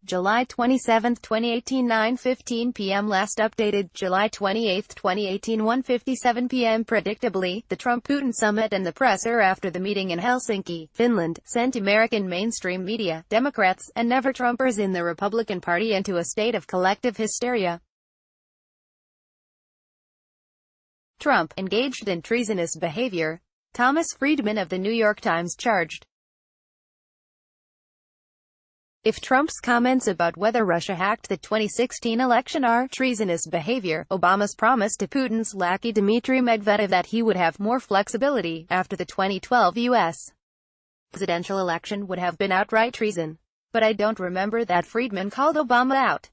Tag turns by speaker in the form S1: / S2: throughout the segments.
S1: July 27, 2018 9:15 p.m. Last updated July 28, 2018 1:57 p.m. Predictably, the Trump-Putin summit and the presser after the meeting in Helsinki, Finland, sent American mainstream media, Democrats, and never-Trumpers in the Republican Party into a state of collective hysteria. Trump, engaged in treasonous behavior, Thomas Friedman of The New York Times charged. If Trump's comments about whether Russia hacked the 2016 election are treasonous behavior, Obama's promise to Putin's lackey Dmitry Medvedev that he would have more flexibility after the 2012 U.S. presidential election would have been outright treason. But I don't remember that Friedman called Obama out.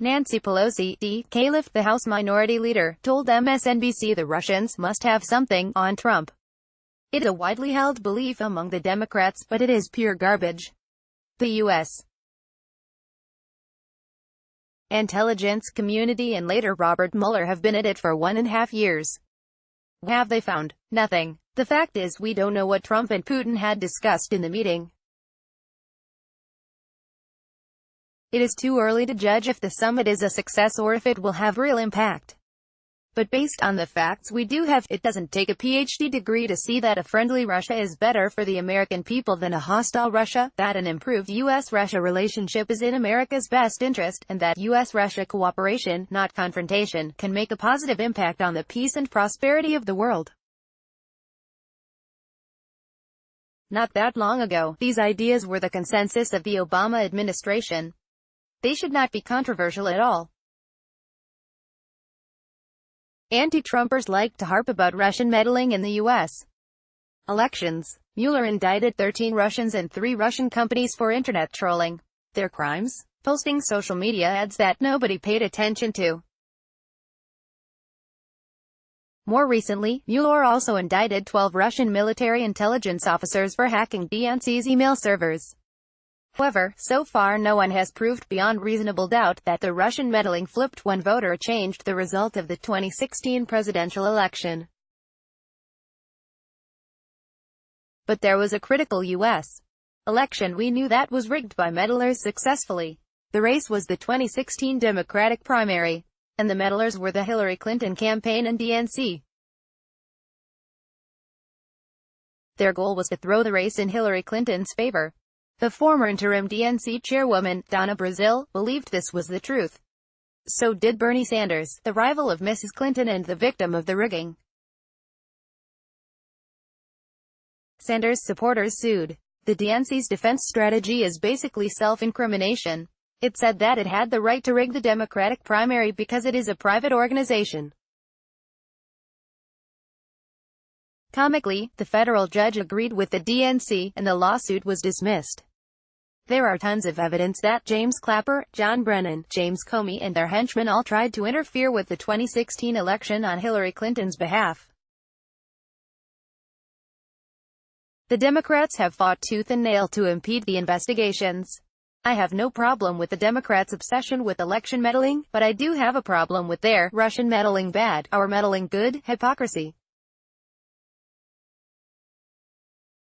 S1: Nancy Pelosi, D-Caliph, the House Minority Leader, told MSNBC the Russians must have something on Trump. It is a widely held belief among the Democrats, but it is pure garbage. The U.S. intelligence community and later Robert Mueller have been at it for 1.5 years. What have they found? Nothing. The fact is we don't know what Trump and Putin had discussed in the meeting. It is too early to judge if the summit is a success or if it will have real impact. But based on the facts we do have, it doesn't take a PhD degree to see that a friendly Russia is better for the American people than a hostile Russia, that an improved U.S.-Russia relationship is in America's best interest, and that U.S.-Russia cooperation, not confrontation, can make a positive impact on the peace and prosperity of the world. Not that long ago, these ideas were the consensus of the Obama administration. They should not be controversial at all. Anti-Trumpers like to harp about Russian meddling in the U.S. elections. Mueller indicted 13 Russians and 3 Russian companies for internet trolling. Their crimes? Posting social media ads that nobody paid attention to. More recently, Mueller also indicted 12 Russian military intelligence officers for hacking DNC's email servers. However, so far no one has proved beyond reasonable doubt that the Russian meddling flipped one vote or changed the result of the 2016 presidential election. But there was a critical U.S. election we knew that was rigged by meddlers successfully. The race was the 2016 Democratic primary, and the meddlers were the Hillary Clinton campaign and DNC. Their goal was to throw the race in Hillary Clinton's favor. The former interim DNC chairwoman, Donna Brazile, believed this was the truth. So did Bernie Sanders, the rival of Mrs. Clinton and the victim of the rigging. Sanders' supporters sued. The DNC's defense strategy is basically self-incrimination. It said that it had the right to rig the Democratic primary because it is a private organization. Comically, the federal judge agreed with the DNC, and the lawsuit was dismissed. There are tons of evidence that James Clapper, John Brennan, James Comey and their henchmen all tried to interfere with the 2016 election on Hillary Clinton's behalf. The Democrats have fought tooth and nail to impede the investigations. I have no problem with the Democrats' obsession with election meddling, but I do have a problem with their Russian meddling bad, our meddling good hypocrisy.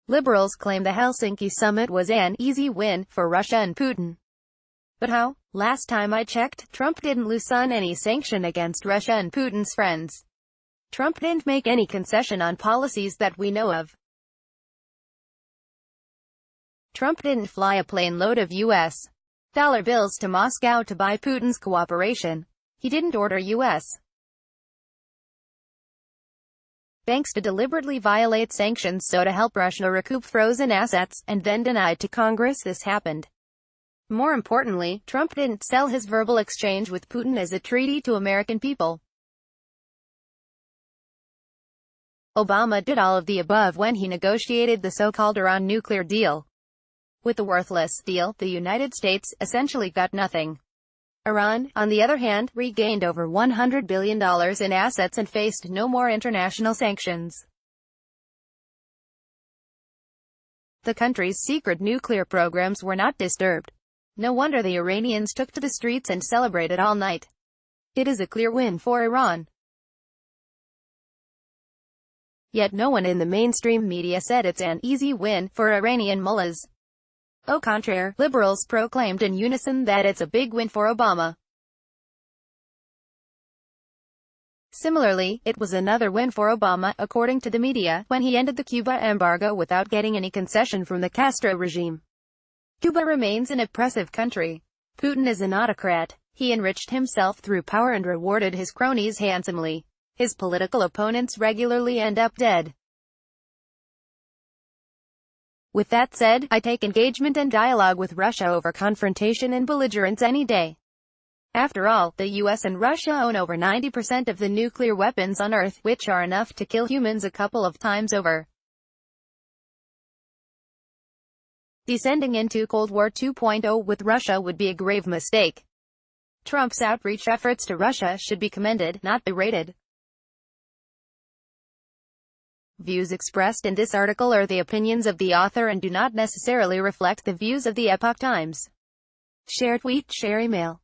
S1: Liberals claim the Helsinki summit was an easy win for Russia and Putin. But how? Last time I checked, Trump didn't loosen any sanction against Russia and Putin's friends. Trump didn't make any concession on policies that we know of. Trump didn't fly a plane load of U.S. dollar bills to Moscow to buy Putin's cooperation. He didn't order U.S. banks to deliberately violate sanctions so to help Russia recoup frozen assets, and then denied to Congress this happened. More importantly, Trump didn't sell his verbal exchange with Putin as a treaty to American people. Obama did all of the above when he negotiated the so-called Iran nuclear deal. With the worthless deal, the United States essentially got nothing. Iran, on the other hand, regained over $100 billion in assets and faced no more international sanctions. The country's secret nuclear programs were not disturbed. No wonder the Iranians took to the streets and celebrated all night. It is a clear win for Iran. Yet no one in the mainstream media said it's an easy win for Iranian mullahs. Au contraire, liberals proclaimed in unison that it's a big win for Obama. Similarly, it was another win for Obama, according to the media, when he ended the Cuba embargo without getting any concession from the Castro regime. Cuba remains an oppressive country. Putin is an autocrat. He enriched himself through power and rewarded his cronies handsomely. His political opponents regularly end up dead. With that said, I take engagement and dialogue with Russia over confrontation and belligerence any day. After all, the US and Russia own over 90% of the nuclear weapons on Earth, which are enough to kill humans a couple of times over. Descending into Cold War 2.0 with Russia would be a grave mistake. Trump's outreach efforts to Russia should be commended, not berated. Views expressed in this article are the opinions of the author and do not necessarily reflect the views of the Epoch Times. Share tweet, share email.